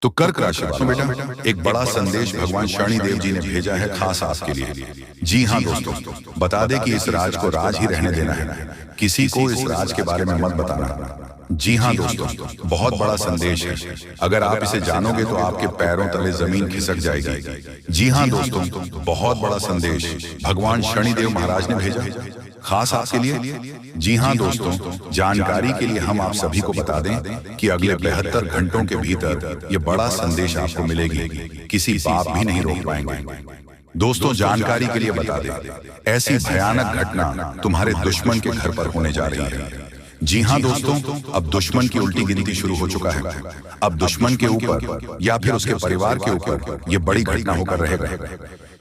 तो कर्क राशि वालों बेटा, एक बड़ा संदेश भगवान शनिदेव जी ने भेजा है खास आपके लिए। जी हाँ दोस्तों, बता दें कि इस राज को राज ही रहने देना है, किसी को इस राज के बारे में मत बताना। जी हाँ दोस्तों, बहुत बड़ा संदेश है। अगर आप इसे जानोगे तो आपके पैरों तले जमीन खिसक जाएगी। जी हाँ दोस्तों, बहुत बड़ा संदेश भगवान शनिदेव महाराज ने भेजा खास आपके लिए। जी हाँ दोस्तों, जानकारी के लिए हम आप सभी को बता दें कि अगले 72 घंटों के भीतर ये बड़ा संदेश आपको मिलेगी, किसी बाप भी नहीं रोक पाएंगे। दोस्तों, जानकारी के लिए बता दें, ऐसी भयानक घटना तुम्हारे दुश्मन के घर पर होने जा रही है। जी हाँ दोस्तों, अब दुश्मन की उल्टी गिनती शुरू हो चुका है। अब दुश्मन के ऊपर या फिर उसके परिवार के ऊपर ये बड़ी घटना होकर रहेगा।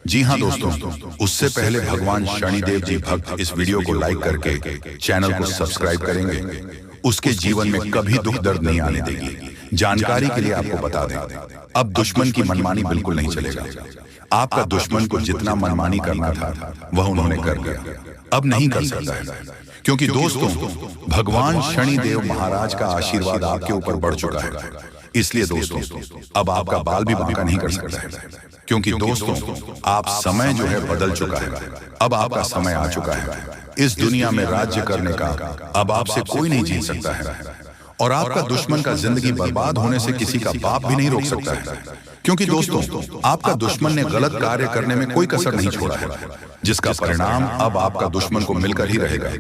जी हाँ दोस्तों, उससे पहले भगवान शनिदेव जी भक्त इस वीडियो को लाइक करके चैनल को सब्सक्राइब करेंगे, उसके जीवन में कभी दुख दर्द नहीं आने देगी। जानकारी के लिए आपको बता दें, अब दुश्मन की मनमानी बिल्कुल नहीं चलेगा। आपका दुश्मन को जितना मनमानी करना था वह उन्होंने कर लिया, अब नहीं कर सकता है। क्योंकि दोस्तों, भगवान शनिदेव महाराज का आशीर्वाद आपके ऊपर बढ़ चुका है। इसलिए दोस्तों, अब आपका बाल भी बांका नहीं कर सकता है। क्योंकि दोस्तों, आप समय जो है बदल चुका है। अब आपका समय आ चुका है इस दुनिया में राज्य करने का। अब आपसे कोई नहीं जीत सकता है, और आपका दुश्मन का जिंदगी बर्बाद होने से किसी का बाप भी नहीं रोक सकता है। क्योंकि दोस्तों, आपका दुश्मन ने गलत कार्य करने में कोई कसर नहीं छोड़ा है, जिसका परिणाम अब आपका दुश्मन को मिलकर ही रहेगा।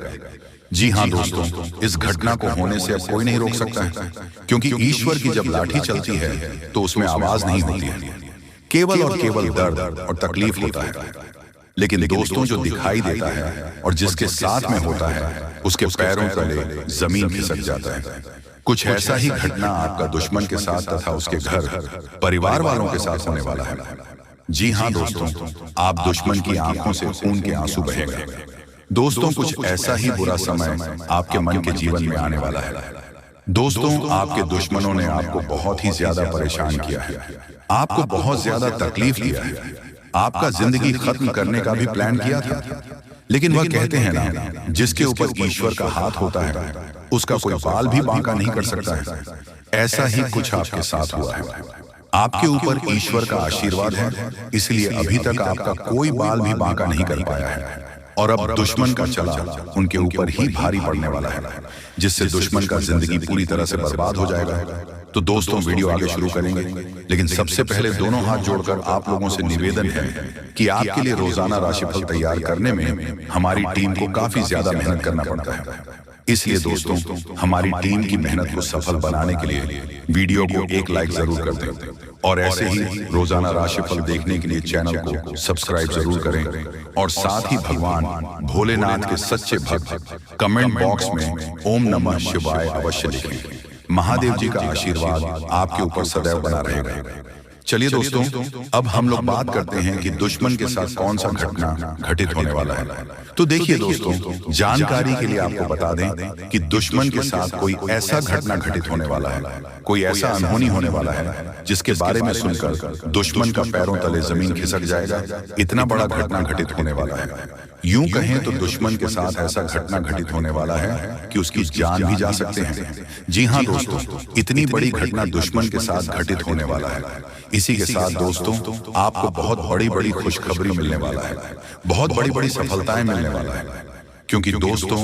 जी हाँ दोस्तों, इस घटना को होने से अब कोई नहीं रोक सकता है। क्योंकि ईश्वर की जब लाठी चलती है तो उसमें आवाज नहीं होती है, केवल और केवल दर्द और तकलीफ होता है। लेकिन दोस्तों, जो दिखाई देता है और जिसके साथ में होता है, उसके पैरों तले जमीन खिसक जाता है। कुछ ऐसा ही घटना आपका दुश्मन के साथ तथा उसके घर परिवार वालों के साथ होने वाला है। जी हाँ दोस्तों, आप दुश्मन की आंखों से खून के आंसू बहेगा। दोस्तों, कुछ ऐसा ही बुरा समय आपके मन के जीवन में आने वाला है। दोस्तों, आपके दुश्मनों ने आपको बहुत ही ज्यादा परेशान किया है, आपको बहुत ज्यादा तकलीफ दिया है, आपका जिंदगी खत्म करने का भी प्लान किया था। लेकिन वह कहते हैं ना, जिसके ऊपर ईश्वर का हाथ होता है उसका कोई बाल भी बांका नहीं कर सकता है। ऐसा ही कुछ आपके साथ हुआ है। आपके ऊपर ईश्वर का आशीर्वाद है, इसलिए अभी तक आपका कोई बाल भी बांका नहीं कर पाया है। और अब दुश्मन का चला उनके ऊपर ही भारी पड़ने वाला है, जिससे दुश्मन का जिंदगी पूरी तरह से बर्बाद हो जाएगा। तो दोस्तों, वीडियो आगे शुरू करेंगे, लेकिन सबसे पहले दोनों हाथ जोड़कर आप लोगों से निवेदन है कि आपके लिए रोजाना राशिफल तैयार करने में हमारी टीम को काफी ज्यादा मेहनत करना पड़ता है। इसलिए दोस्तों, हमारी टीम की मेहनत को सफल बनाने के लिए वीडियो को एक लाइक जरूर कर दें, और ऐसे ही रोजाना राशिफल देखने के लिए चैनल को सब्सक्राइब जरूर करें। और साथ ही भगवान भोलेनाथ के सच्चे भक्त कमेंट बॉक्स में ओम नमः शिवाय अवश्य लिखें। महादेव जी का आशीर्वाद आपके ऊपर सदैव बना रहेगा। चलिए दोस्तों, अब हम लोग बात करते हैं कि दुश्मन के साथ कौन सा घटना घटित होने वाला है। तो देखिए दोस्तों, जानकारी के लिए आपको बता दें कि दुश्मन के साथ कोई ऐसा घटना घटित होने वाला है, कोई ऐसा अनहोनी होने वाला है, जिसके बारे में सुनकर दुश्मन का पैरों तले जमीन खिसक जाएगा। इतना बड़ा घटना घटित होने वाला है। यूं कहें तो दुश्मन के साथ ऐसा घटना घटित होने वाला है कि उसकी जान भी जा सकते हैं। जी हाँ दोस्तों, इतनी बड़ी घटना दुश्मन के साथ घटित होने वाला है। इसी के साथ दोस्तों, आपको बहुत बड़ी बड़ी खुशखबरी मिलने वाला है, बहुत बड़ी बड़ी सफलताएं मिलने वाला है। क्योंकि दोस्तों,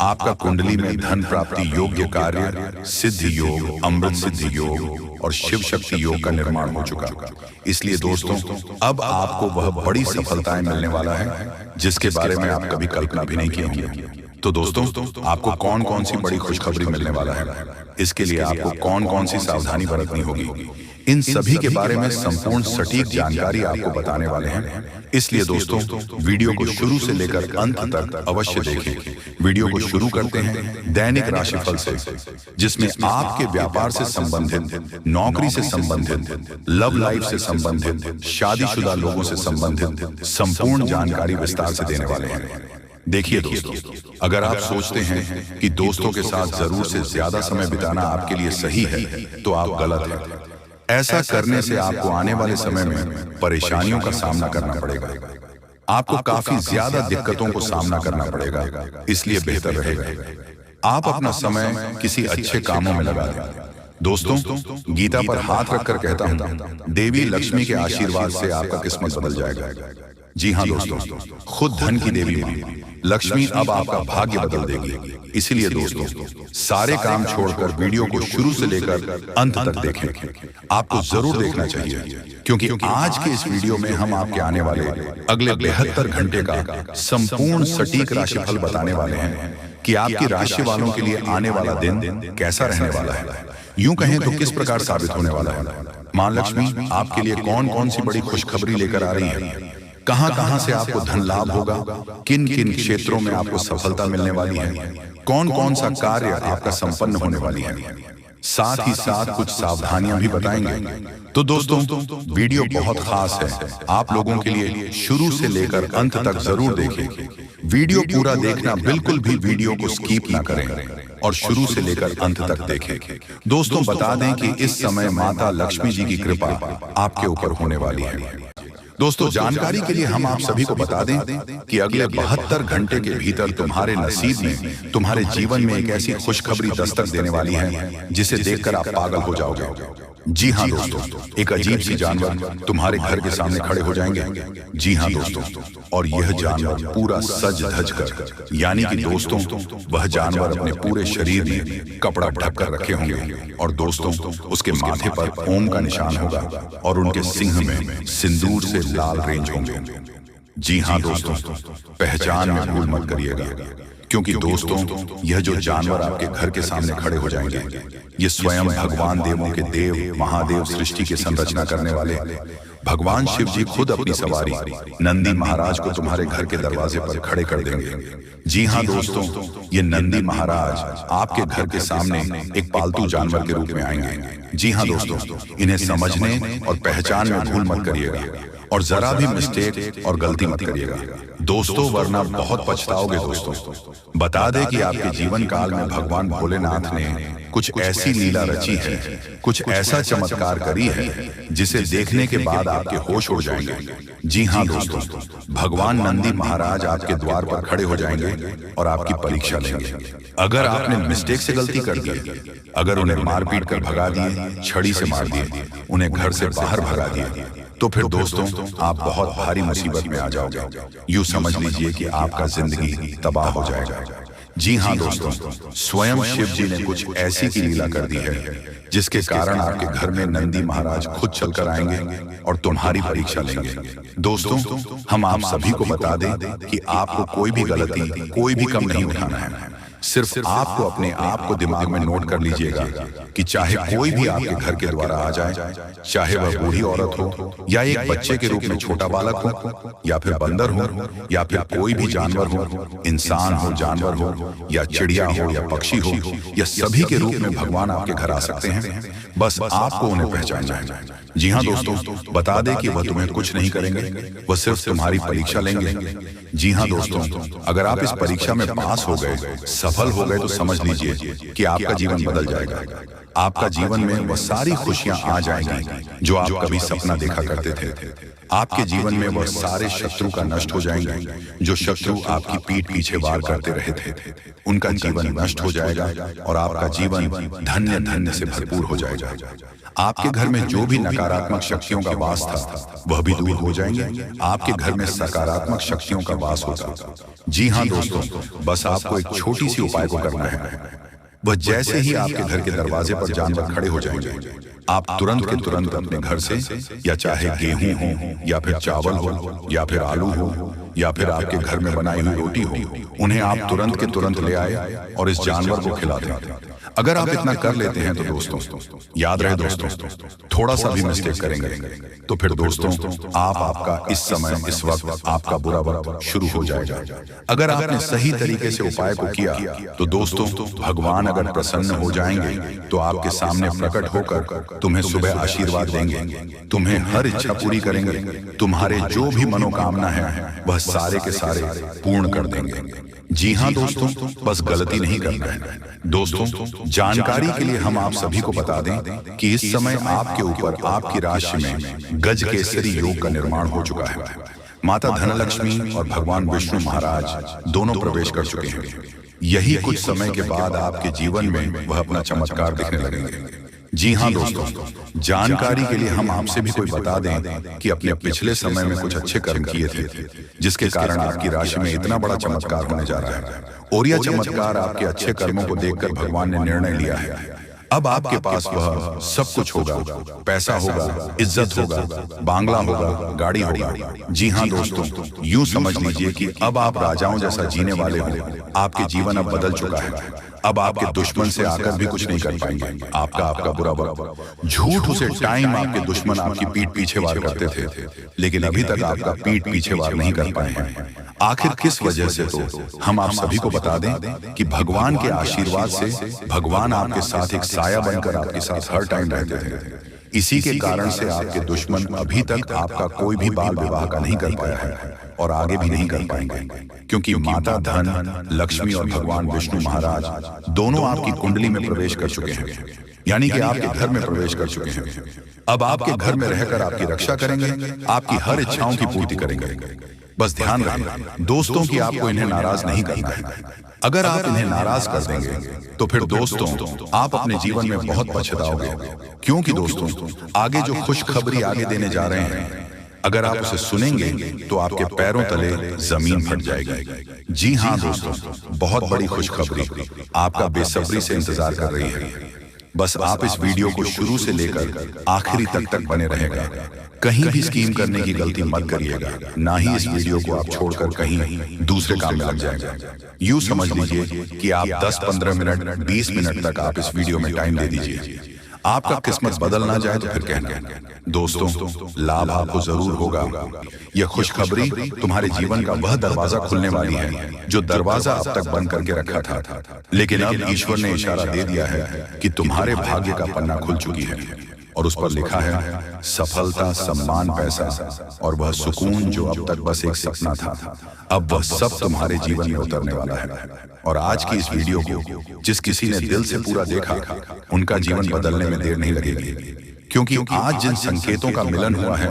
आपका कुंडली में धन प्राप्ति योग्य कार्य, सिद्धि योग, अमृत सिद्धि योग और शिव शक्ति योग का निर्माण हो चुका। इसलिए दोस्तों, अब आपको वह बड़ी सफलताएं मिलने वाला है जिसके बारे में आप कभी कल्पना भी नहीं किए होंगे। तो दोस्तों, आपको कौन कौन सी बड़ी खुशखबरी मिलने वाला है, इसके लिए आपको कौन कौन सी सावधानी बरतनी होगी, इन सभी के बारे में संपूर्ण सटीक जानकारी आपको बताने वाले हैं। इसलिए दोस्तों, वीडियो को शुरू से लेकर अंत तक अवश्य देखें। वीडियो को शुरू करते हैं दैनिक राशिफल से, जिसमें आपके व्यापार से संबंधित, नौकरी से संबंधित, लव लाइफ से संबंधित, शादीशुदा लोगों से संबंधित संपूर्ण जानकारी विस्तार से देने वाले हैं। देखिए दोस्तों, अगर आप सोचते हैं कि दोस्तों के साथ जरूर से ज्यादा समय बिताना आपके लिए सही है, तो आप गलत हैं। ऐसा करने से आपको आने वाले समय में परेशानियों का सामना करना पड़ेगा। आपको काफी ज्यादा दिक्कतों को सामना करना पड़ेगा। इसलिए बेहतर रहेगा आप अपना समय किसी अच्छे कामों में लगा दें, दोस्तों, गीता पर हाथ रखकर कहता हूं, देवी लक्ष्मी के आशीर्वाद से आपका किस्मत बदल जाएगा। जी हाँ दोस्तों, खुद धन की देवी मां लक्ष्मी अब आपका भाग्य बदल देगी। इसीलिए दोस्तों, सारे काम छोड़कर वीडियो को शुरू से लेकर अंत तक देखें। आपको जरूर देखना चाहिए, क्योंकि आज के इस वीडियो में हम आपके आने वाले अगले 72 घंटे का संपूर्ण सटीक राशिफल बताने वाले हैं कि आपकी राशि वालों के लिए आने वाला दिन कैसा रहने वाला है। यूं कहें तो किस प्रकार साबित होने वाला है। मां लक्ष्मी आपके लिए कौन कौन सी बड़ी खुशखबरी लेकर आ रही है, कहां कहां से आपको धन लाभ होगा, किन किन क्षेत्रों में आपको सफलता मिलने वाली है, कौन कौन सा कार्य आपका संपन्न होने वाली है, साथ ही साथ कुछ सावधानियां भी बताएंगे। तो दोस्तों, वीडियो बहुत खास है आप लोगों के लिए, शुरू से लेकर अंत तक जरूर देखें। वीडियो पूरा देखना, बिल्कुल भी वीडियो को स्किप ना करें और शुरू से लेकर अंत तक देखें। दोस्तों, बता दें कि इस समय माता लक्ष्मी जी की कृपा आपके ऊपर होने वाली है। दोस्तों, जानकारी के लिए हम आप सभी को बता दें कि अगले 72 घंटे के भीतर तुम्हारे नसीब में, तुम्हारे जीवन में एक ऐसी खुशखबरी दस्तक देने वाली है जिसे देखकर आप पागल हो जाओगे। जी हाँ दोस्तों, एक अजीब सी जानवर तुम्हारे घर के सामने खड़े हो जाएंगे। जी हाँ दोस्तों, और यह जानवर पूरा सज धज कर, यानी कि दोस्तों, वह जानवर अपने पूरे शरीर में कपड़ा ढक कर रखे होंगे और दोस्तों, उसके माथे पर ओम का निशान होगा और उनके सिंह में सिंदूर से लाल रेंज होंगे। जी हाँ दोस्तों, पहचान में भूल मत करिएगा, क्योंकि दोस्तों, यह जो जानवर आपके घर के सामने खड़े हो जाएंगे, ये स्वयं भगवान देवों के देव महादेव, सृष्टि की संरचना करने वाले भगवान शिव जी खुद अपनी सवारी नंदी महाराज को तुम्हारे घर के दरवाजे पर खड़े कर देंगे। जी हाँ दोस्तों, ये नंदी महाराज आपके घर के सामने एक पालतू जानवर के रूप में आएंगे। जी हाँ दोस्तों, इन्हें समझने और पहचान में भूल मत करिएगा और जरा भी मिस्टेक और गलती मत करिएगा दोस्तों, वरना बहुत पछताओगे। दोस्तों, बता दें कि आपके जीवन काल में भगवान भोलेनाथ ने कुछ ऐसी लीला रची है, कुछ ऐसा चमत्कार करी है जिसे देखने के बाद आपके होश उड़ जाएंगे। जी हाँ दोस्तों, भगवान नंदी महाराज आपके द्वार पर खड़े हो जाएंगे और आपकी परीक्षा लेंगे। अगर आपने मिस्टेक से गलती कर दी, अगर उन्हें मार पीट कर भगा दिए, छड़ी से मार दिए, उन्हें घर से बाहर भगा दिए, तो फिर दोस्तों, आप बहुत भारी मुसीबत में आ जाओगे। यूं समझ लीजिए कि आपका जिंदगी तबाह हो जाएगा। जी हाँ दोस्तों, स्वयं शिव जी ने कुछ ऐसी की लीला कर दी है जिसके कारण आपके घर में नंदी महाराज खुद चलकर आएंगे और तुम्हारी परीक्षा लेंगे। दोस्तों, हम आप सभी को बता दें कि आपको कोई भी गलती, कोई भी कम नहीं उठाना है। सिर्फ आपको अपने आप को दिमाग में नोट कर लीजिएगा कि चाहे कोई भी आपके घर के द्वारा आ जाए, चाहे वह बूढ़ी औरत हो या एक बच्चे के रूप में छोटा बालक हो, या फिर बंदर हो, या फिर कोई भी जानवर हो, इंसान हो, जानवर हो, या चिड़िया हो, या पक्षी हो, या सभी के रूप में भगवान आपके घर आ सकते हैं। बस आपको उन्हें पहचानना है। जी हाँ दोस्तों, बता दें कि वह तुम्हें कुछ नहीं करेंगे, वह सिर्फ तुम्हारी परीक्षा लेंगे। जी हाँ दोस्तों, अगर आप इस परीक्षा में पास हो गए, सफल हो गए, तो समझ लीजिए कि आपका जीवन बदल जाएगा। आपका जीवन में वह सारी खुशियां आ जाएंगी जो आप कभी सपना देखा करते थे। आपके जीवन में वह सारे शत्रु का नष्ट हो जाएंगे जो शत्रु आपकी पीठ पीछे वार करते रहे थे। उनका जीवन नष्ट हो जाएगा और आपका जीवन धन्य धन्य से भरपूर हो जाएगा। आपके घर में जो भी नकारात्मक शक्तियों का वास था, वह भी दूर हो जाएंगे। आपके घर में सकारात्मक शक्तियों का वास होगा। जी हाँ दोस्तों, बस आपको एक छोटी सी उपाय को करना है। वह जैसे ही आपके घर के दरवाजे पर जानवर खड़े हो जाएंगे, आप तुरंत के तुरंत अपने घर से, या चाहे गेहूं हो, या फिर चावल हो, या फिर आलू हो, या फिर आपके घर में बनाई हुई रोटी हो, उन्हें आप तुरंत के तुरंत ले आए और इस जानवर को खिला दें। अगर आप इतना कर लेते हैं तो दोस्तों, याद रहे दोस्तों, थोड़ा सा भी मिस्टेक करेंगे तो फिर दोस्तों, आपका इस समय, इस वक्त आपका बुरा वक्त शुरू हो जाएगा। अगर आपने सही तरीके से उपाय को किया तो दोस्तों, भगवान अगर प्रसन्न हो जाएंगे तो आपके सामने प्रकट होकर तुम्हें सुबह आशीर्वाद देंगे, तुम्हें हर इच्छा पूरी करेंगे, तुम्हारे जो भी मनोकामना है वह सारे के सारे पूर्ण कर देंगे। जी हाँ दोस्तों, बस गलती नहीं करना है। दोस्तों, जानकारी के लिए हम आप सभी को बता दें कि इस समय आपके ऊपर, आपकी राशि में गज केसरी योग का निर्माण हो चुका है। माता धनलक्ष्मी और भगवान विष्णु महाराज दोनों प्रवेश कर चुके हैं। यही कुछ समय के बाद आपके जीवन में वह अपना चमत्कार दिखने लगेंगे। जी हाँ दोस्तों, जानकारी के लिए हम आपसे भी कोई बता दें कि अपने पिछले समय में कुछ अच्छे कर्म किए थे जिसके कारण आपकी राशि में इतना बड़ा चमत्कार होने जा रहा है। और यह चमत्कार आपके अच्छे कर्मों को देखकर भगवान ने निर्णय लिया है। अब आपके पास वह सब कुछ होगा, पैसा होगा, इज्जत होगा, बांग्ला होगा, गाड़ी होगा। जी हाँ दोस्तों, यूं समझ लीजिए कि अब आप राजाओं जैसा जीने वाले हो। आपके जीवन अब बदल चुका है। अब आपके दुश्मन से आकर भी कुछ नहीं कर पाएंगे। आपका बुरा वक्त, झूठ उसे टाइम आपके दुश्मन आपकी पीठ पीछे वार करते थे, लेकिन अभी तक आपका पीठ पीछे वार नहीं कर पाए हैं। आखिर किस वजह से? तो हम आप सभी को बता दें कि भगवान के आशीर्वाद से भगवान आपके साथ एक साया बनकर आपके साथ हर टाइम रहते थे। इसी के कारण से आपके दुश्मन अभी तक आपका कोई भी बाल विवाह का नहीं कर पाया है और आगे भी नहीं कर पाएंगे, क्योंकि माता धन, लक्ष्मी और भगवान विष्णु महाराज दोनों आपकी कुंडली में प्रवेश कर चुके हैं, यानी कि आपके घर में प्रवेश कर चुके हैं। अब आपके घर में रहकर आपकी रक्षा करेंगे, आपकी हर इच्छाओं की पूर्ति करेंगे। बस ध्यान रखें दोस्तों कि आपको इन्हें नाराज नहीं करना है। अगर आप इन्हें नाराज कर देंगे तो फिर दोस्तों आप अपने जीवन में बहुत पछताओगे, क्योंकि दोस्तों आगे जो खुशखबरी आगे देने जा रहे हैं, अगर आप उसे सुनेंगे तो आपके पैरों तले जमीन फट जाएगी। जी हाँ दोस्तों, बहुत बड़ी खुशखबरी आपका बेसब्री से इंतजार कर रही है। बस आप इस वीडियो को शुरू से लेकर आखिरी तक बने रहेगा। कहीं भी स्कीम करने की गलती मत करिएगा, ना ही इस वीडियो को आप छोड़कर कहीं दूसरे काम में लग जाएगा। यूं समझ लीजिए कि आप 10, 15 मिनट, 20 मिनट तक आप इस वीडियो में टाइम दे दीजिए। आपका किस्मत बदल ना जाए तो फिर कहना। दोस्तों लाभ आपको जरूर होगा। यह खुशखबरी तुम्हारे जीवन का वह दरवाजा खुलने वाली है जो दरवाजा अब तक बंद करके रखा था, लेकिन अब ईश्वर ने इशारा दे दिया है कि तुम्हारे भाग्य का पन्ना खुल चुकी है और उस पर लिखा है सफलता, सम्मान, पैसा और वह सुकून जो अब तक बस एक सपना था, अब वह सब तुम्हारे जीवन में उतरने वाला है। और आज की इस वीडियो को जिस किसी ने दिल से पूरा देखा, उनका जीवन बदलने में देर नहीं लगेगी, क्योंकि आज जिन संकेतों का मिलन हुआ है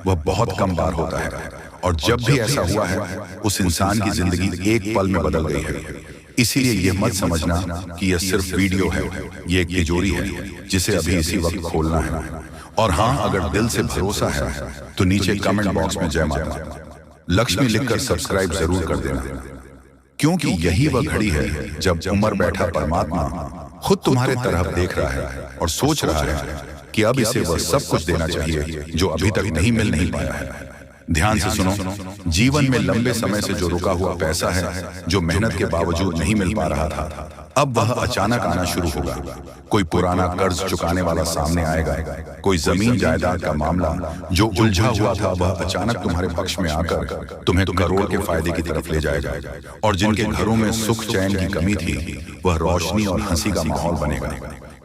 वह बहुत कम बार होता है, और जब भी ऐसा हुआ है उस इंसान की जिंदगी एक पल में बदल गई है। इसीलिए यह मत समझना कि यह सिर्फ वीडियो है, यह एक तिजोरी है जिसे अभी इसी वक्त खोलना है। और हाँ, अगर दिल से भरोसा है तो नीचे कमेंट बॉक्स में जय माता लक्ष्मी लिखकर सब्सक्राइब जरूर कर देना, क्योंकि यही वह घड़ी है जब उमर बैठा परमात्मा खुद तुम्हारे तरफ देख रहा है और सोच रहा है कि अब इसे वह सब कुछ देना चाहिए जो अभी तक नहीं पाया है। ध्यान से सुनो, जीवन में लंबे समय से जो रुका हुआ पैसा है, जो मेहनत के बावजूद नहीं मिल पा रहा था, अब वह अचानक आना शुरू होगा। कोई पुराना कर्ज चुकाने वाला सामने आएगा, कोई जमीन जायदाद का मामला जो उलझा हुआ था वह अचानक तुम्हारे पक्ष में आकर तुम्हें करोड़ के फायदे की तरफ ले जाएगा। और जिनके घरों में सुख चैन की कमी थी वह रोशनी और हंसी का माहौल बनेगा,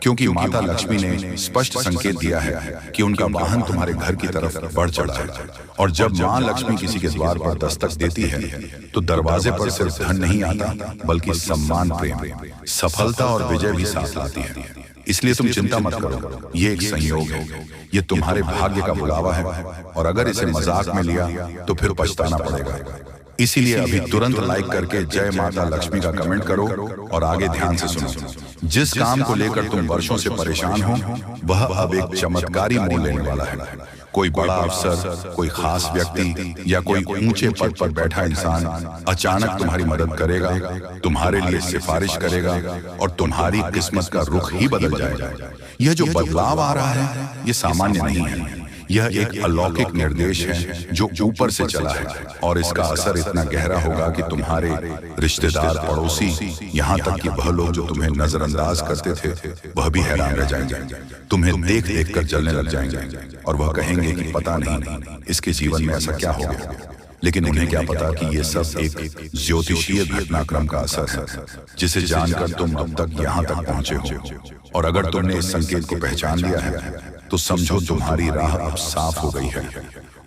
क्योंकि माता लक्ष्मी ने स्पष्ट संकेत दिया है कि उनका वाहन तुम्हारे घर की तरफ बढ़ चढ़ा है। और जब माँ लक्ष्मी किसी के द्वार पर दस्तक देती है तो दरवाजे पर सिर्फ धन नहीं आता, बल्कि सम्मान, प्रेम, सफलता और विजय भी साथ लाती है। इसलिए तुम चिंता मत करो, ये एक संयोग है, ये तुम्हारे भाग्य का बुलावा है, और अगर इसे मजाक में लिया तो फिर पछताना पड़ेगा। इसीलिए अभी तुरंत लाइक करके जय माता लक्ष्मी का कमेंट करो और आगे ध्यान से सुनो। जिस काम को लेकर तुम वर्षों से परेशान हो वह अब एक चमत्कारी मोड़ लेने वाला है। कोई बड़ा अफसर, कोई खास व्यक्ति या कोई ऊंचे पद पर बैठा इंसान अचानक तुम्हारी मदद करेगा, तुम्हारे लिए सिफारिश करेगा और तुम्हारी किस्मत का रुख ही बदल जाएगा। यह जो बदलाव आ रहा है ये सामान्य नहीं है, यह एक अलौकिक निर्देश है जो ऊपर से चला है, और इसका असर इतना गहरा होगा कि तुम्हारे रिश्तेदार, पड़ोसी, यहाँ तक कि वह लोग जो तुम्हें नजरअंदाज करते थे वह भी हैरान रह जाएंगे, तुम्हें देख देख कर जलने लग जाएंगे और वह कहेंगे कि पता नहीं इसके जीवन में ऐसा क्या हो गया। लेकिन उन्हें क्या पता कि ये सब एक ज्योतिषीय घटनाक्रम का असर है जिसे जानकर तुम अब तक यहाँ तक पहुंचे हो। और अगर तुमने इस संकेत को पहचान लिया है तो समझो तुम्हारी राह अब साफ हो गई है।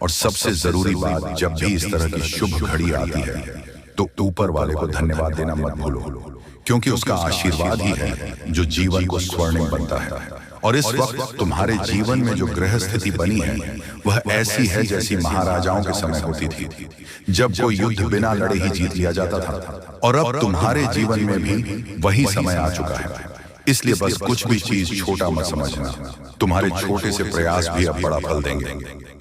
और सबसे जरूरी बात, जब भी इस तरह की शुभ घड़ी आती है तो ऊपर वाले को धन्यवाद देना मत भूलो, क्योंकि उसका आशीर्वाद ही है जो जीवन को स्वर्णिम बनता है। और इस वक्त तुम्हारे जीवन में जो ग्रह स्थिति बनी है वह ऐसी है जैसी महाराजाओं के समय होती थी, जब कोई युद्ध बिना लड़े ही जीत लिया जाता था। और अब तुम्हारे जीवन में भी वही समय आ चुका है। इसलिए बस कुछ भी चीज छोटा मत समझना। तुम्हारे छोटे से प्रयास भी अब बड़ा फल देंगे।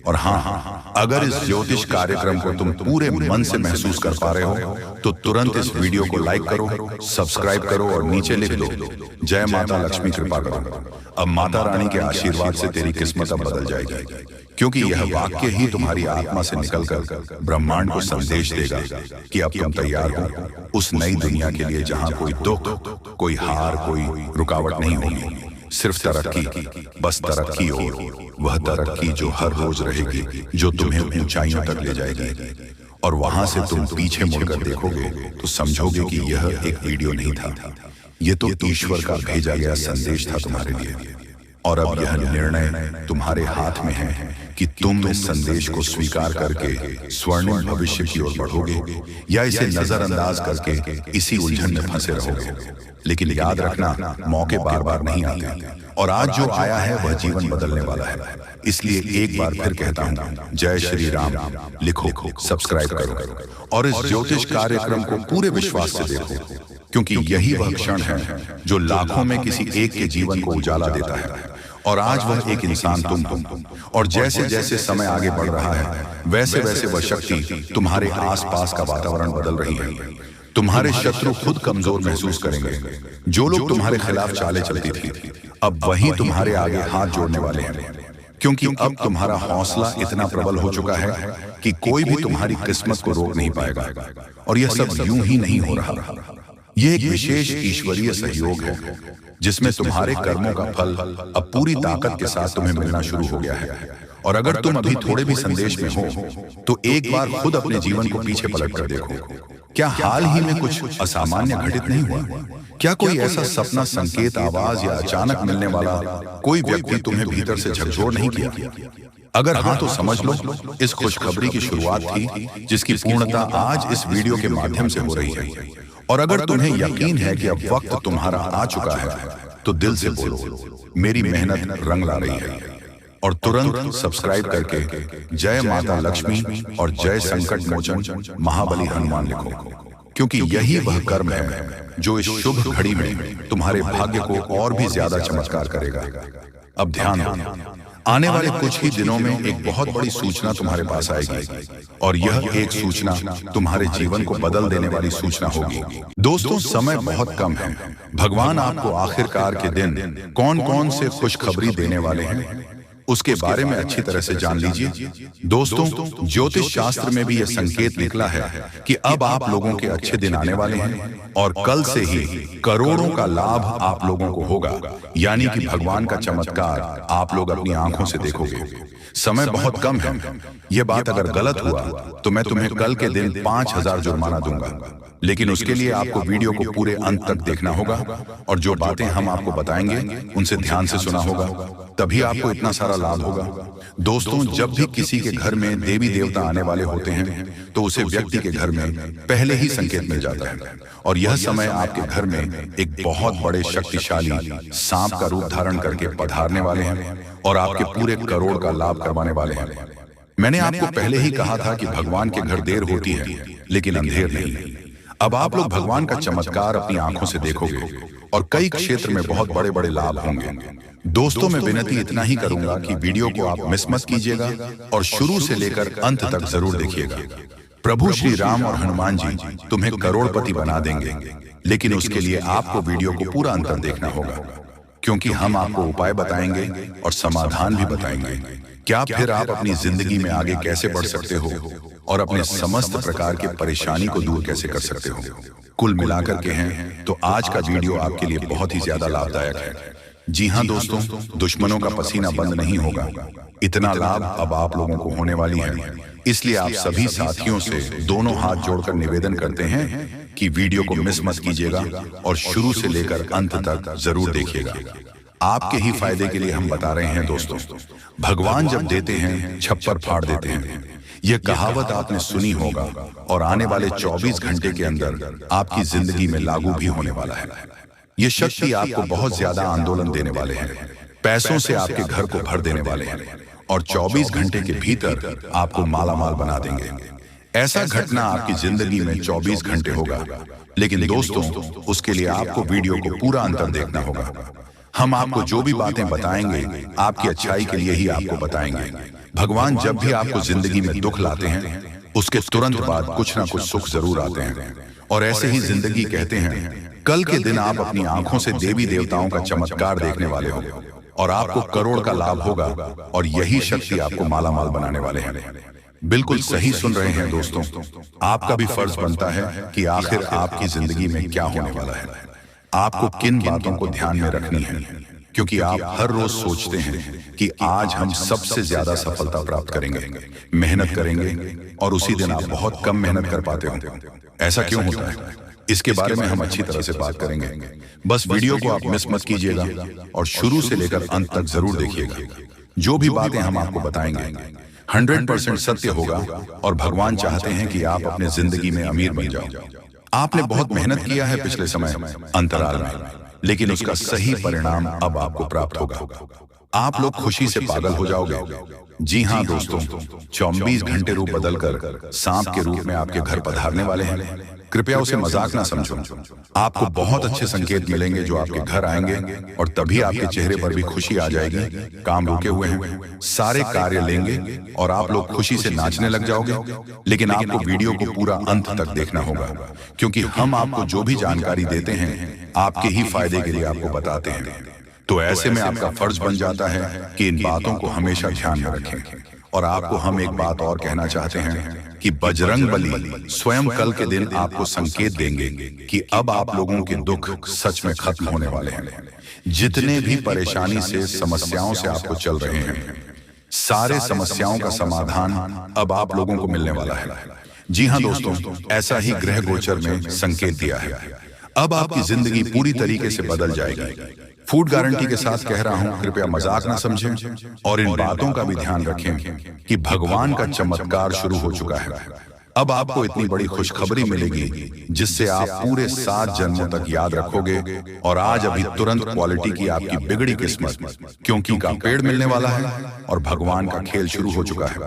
और हाँ, अगर इस ज्योतिष कार्यक्रम को तुम पूरे मन से महसूस कर पा रहे हो तो तुरंत इस वीडियो को लाइक करो, सब्सक्राइब करो और नीचे लिख दो, जय माता लक्ष्मी कृपा करो। अब माता रानी के आशीर्वाद से तेरी किस्मत अब बदल जाएगी, क्योंकि यह वाक्य ही तुम्हारी आत्मा से निकलकर ब्रह्मांड को संदेश देगा कि अब तुम तैयार हो उस नई दुनिया के लिए जहां कोई दुख, कोई हार, कोई रुकावट नहीं होगी, सिर्फ तरक्की, बस तरक्की। और वह तरक्की जो हर रोज रहेगी, जो तुम्हें ऊंचाइयों तक ले जाएगी। और वहां से तुम पीछे मुड़कर देखोगे तो समझोगे कि यह एक वीडियो नहीं था, यह तो ईश्वर का भेजा गया संदेश था तुम्हारे लिए। और अब यह निर्णय तुम्हारे हाथ में है कि तुम इस संदेश को स्वीकार करके स्वर्णिम भविष्य की ओर बढ़ोगे या इसे नजरअंदाज करके इसी उलझन में फंसे रहोगे। लेकिन याद रखना, मौके बार बार नहीं आते, और आज जो आया है वह जीवन बदलने वाला है। इसलिए एक बार फिर कहता हूँ, जय श्री राम लिखो, सब्सक्राइब करो और इस ज्योतिष कार्यक्रम को पूरे विश्वास से देखो, क्योंकि यही वह क्षण है जो लाखों में किसी एक के जीवन को उजाला देता है। और आज वह एक इंसान तुम हो, और जैसे जैसे समय आगे बढ़ रहा है वैसे वैसे वह शक्ति तुम्हारे आसपास का वातावरण बदल रही है। तुम्हारे शत्रु खुद कमजोर महसूस करेंगे। जो लोग तुम्हारे खिलाफ चाले चलती थी, अब वही तुम्हारे आगे हाथ जोड़ने वाले हैं, क्योंकि अब तुम्हारा हौसला इतना प्रबल हो चुका है कि कोई भी तुम्हारी किस्मत को रोक नहीं पाएगा। और यह सब यूं ही नहीं हो रहा, यह एक विशेष ईश्वरीय सहयोग है जिसमें तुम्हारे कर्मों का फल अब पूरी ताकत के साथ तुम्हें मिलना शुरू हो गया है। और अगर तुम अभी थोड़े भी संदेश में हो तो एक बार खुद अपने जीवन को पीछे पलट कर देखो। क्या हाल ही में कुछ असामान्य घटित नहीं हुआ? क्या कोई ऐसा सपना, संकेत, आवाज या अचानक मिलने वाला कोई व्यक्ति तुम्हें भीतर से झकझोर नहीं किया? अगर हाँ तो समझ लो, इस खुशखबरी की शुरुआत थी जिसकी पूर्णता आज इस वीडियो के माध्यम से हो रही है। और अगर तुम्हें यकीन है कि अब वक्त तुम्हारा आ चुका है तो दिल से बोलो, मेरी मेहनत रंग ला रही है। और तुरंत सब्सक्राइब करके जय माता लक्ष्मी और जय संकट मोचन महाबली हनुमान लिखो, क्योंकि यही वह कर्म है जो इस शुभ घड़ी में तुम्हारे भाग्य को और भी ज्यादा चमत्कार करेगा। अब ध्यान दो, आने वाले कुछ ही दिनों में एक बहुत बड़ी सूचना तुम्हारे पास आएगी, और यह एक सूचना तुम्हारे जीवन को बदल देने वाली सूचना होगी। दोस्तों, समय बहुत कम है। भगवान आपको आखिरकार के दिन कौन कौन से खुशखबरी देने वाले हैं उसके बारे में अच्छी तरह से जान लीजिए। दोस्तों, ज्योतिष शास्त्र में भी यह संकेत निकला है कि अब आप लोगों के अच्छे दिन आने वाले हैं, और कल से ही करोड़ों का लाभ आप लोगों को होगा, यानी कि भगवान का चमत्कार आप लोग अपनी आंखों से देखोगे। समय बहुत कम है। यह बात अगर गलत हुआ तो मैं तुम्हें कल के दिन 5000 जुर्माना दूंगा, लेकिन उसके लिए आपको वीडियो को पूरे अंत तक देखना होगा, और जो बातें हम आपको बताएंगे उनसे ध्यान से सुना होगा, तभी आपको इतना सारा लाभ होगा। दोस्तों, जब भी किसी के घर में देवी देवता आने वाले होते हैं तो उसे व्यक्ति के घर में पहले ही संकेत मिल जाता है, और यह समय आपके घर में एक बहुत बड़े शक्तिशाली सांप का रूप धारण करके पधारने वाले हैं और आपके पूरे करोड़ का लाभ करवाने वाले हैं। मैंने आपको पहले ही कहा था कि भगवान के घर देर होती है लेकिन अंधेर नहीं। अब आप लोग भगवान का चमत्कार अपनी आंखों से देखोगे और कई क्षेत्र में बहुत बड़े बड़े लाभ होंगे। दोस्तों, मैं विनती इतना ही करूंगा कि वीडियो को आप मिस मत कीजिएगा और शुरू से लेकर अंत तक जरूर देखिएगा। प्रभु श्री राम और हनुमान जी तुम्हें करोड़पति बना देंगे, लेकिन उसके लिए आपको वीडियो को पूरा अंत तक देखना होगा, क्योंकि हम आपको उपाय बताएंगे और समाधान भी बताएंगे। क्या फिर आप अपनी जिंदगी में आगे कैसे बढ़ सकते हो और अपने समस्त प्रकार के परेशानी को दूर कैसे कर सकते हो। कुल मिलाकर के हैं तो आज का वीडियो आपके लिए बहुत ही ज्यादा लाभदायक है। जी हाँ दोस्तों, दुश्मनों का पसीना बंद नहीं होगा। इतना लाभ अब आप लोगों को होने वाली है, इसलिए आप सभी साथियों से दोनों हाथ जोड़कर निवेदन करते हैं कि वीडियो को मिस मत कीजिएगा और शुरू से लेकर अंत तक जरूर देखिएगा। आपके ही फायदे के लिए हम बता रहे हैं दोस्तों। भगवान जब देते हैं छप्पर फाड़ देते हैं, यह कहावत आपने सुनी होगा और आने वाले 24 घंटे के अंदर आपकी जिंदगी में लागू भी होने वाला है। ये शक्ति आपको बहुत ज्यादा आंदोलन देने वाले हैं, पैसों से आपके घर को भर देने वाले हैं और 24 घंटे के भीतर आपको मालामाल बना देंगे। ऐसा घटना आपकी जिंदगी में 24 घंटे होगा लेकिन दोस्तों, उसके लिए आपको वीडियो को पूरा अंतर देखना होगा। हम आपको जो भी बातें बताएंगे आपकी अच्छाई के लिए ही आपको बताएंगे। भगवान जब भी आपको जिंदगी में दुख लाते हैं उसके तुरंत बाद कुछ ना कुछ सुख जरूर आते हैं। और ऐसे ही जिंदगी कहते हैं, कल के दिन आप अपनी आंखों से देवी देवताओं का चमत्कार देखने वाले हो और आपको करोड़ का लाभ होगा और यही शक्ति आपको मालामाल बनाने वाले हैं। बिल्कुल सही सुन रहे हैं दोस्तों, आपका भी फर्ज बनता है कि आखिर आपकी जिंदगी में क्या होने वाला है, आपको किन बातों को ध्यान में रखनी है, क्योंकि आप हर रोज सोचते हैं कि आज हम सबसे ज्यादा सफलता प्राप्त करेंगे, मेहनत करेंगे और उसी दिन आप बहुत कम मेहनत कर पाते हो। ऐसा क्यों होता है, इसके बारे में हम अच्छी तरह से बात करेंगे। बस वीडियो को आप मिस मत कीजिएगा और शुरू से लेकर अंत तक जरूर देखिएगा। जो भी बातें हम आपको बताएंगे 100% सत्य होगा और भगवान चाहते हैं कि आप अपने जिंदगी में अमीर बन जाओ। आपने बहुत मेहनत किया है पिछले समय अंतराल में, लेकिन उसका सही परिणाम अब आपको प्राप्त होगा। आप लोग खुशी से पागल हो जाओगे। जी हाँ दोस्तों, 24 घंटे रूप बदलकर सांप के रूप में आपके घर पधारने वाले हैं। कृपया उसे मजाक ना समझो। आपको बहुत अच्छे संकेत मिलेंगे जो आपके घर आएंगे और तभी आपके चेहरे पर भी खुशी आ जाएगी। काम रुके हुए हैं, सारे कार्य लेंगे और आप लोग खुशी से नाचने लग जाओगे। लेकिन आपको वीडियो को पूरा अंत तक देखना होगा, क्योंकि हम आपको जो भी जानकारी देते हैं आपके ही फायदे के लिए आपको बताते हैं। तो ऐसे में आपका फर्ज बन जाता है कि इन बातों को हमेशा ध्यान में रखें। और आपको हम एक बात और कहना चाहते हैं कि बजरंग बली स्वयं कल के दिन आपको संकेत देंगे कि अब आप लोगों के दुख सच में खत्म होने वाले हैं। जितने भी परेशानी से समस्याओं से आपको चल रहे हैं, सारे समस्याओं का समाधान अब आप लोगों को मिलने वाला है। जी हाँ दोस्तों, ऐसा ही ग्रह गोचर में संकेत दिया है। अब आपकी जिंदगी पूरी तरीके से बदल जाएगी। फूड गारंटी के साथ कह रहा हूं, कृपया मजाक ना समझें और इन बातों का भी ध्यान रखें कि भगवान का चमत्कार शुरू हो चुका है। अब आपको इतनी बड़ी खुशखबरी मिलेगी जिससे आप पूरे 7 जन्मों तक याद रखोगे। और आज अभी तुरंत क्वालिटी की आपकी बिगड़ी किस्मत क्योंकि का पेड़ मिलने वाला है और भगवान का खेल शुरू हो चुका है।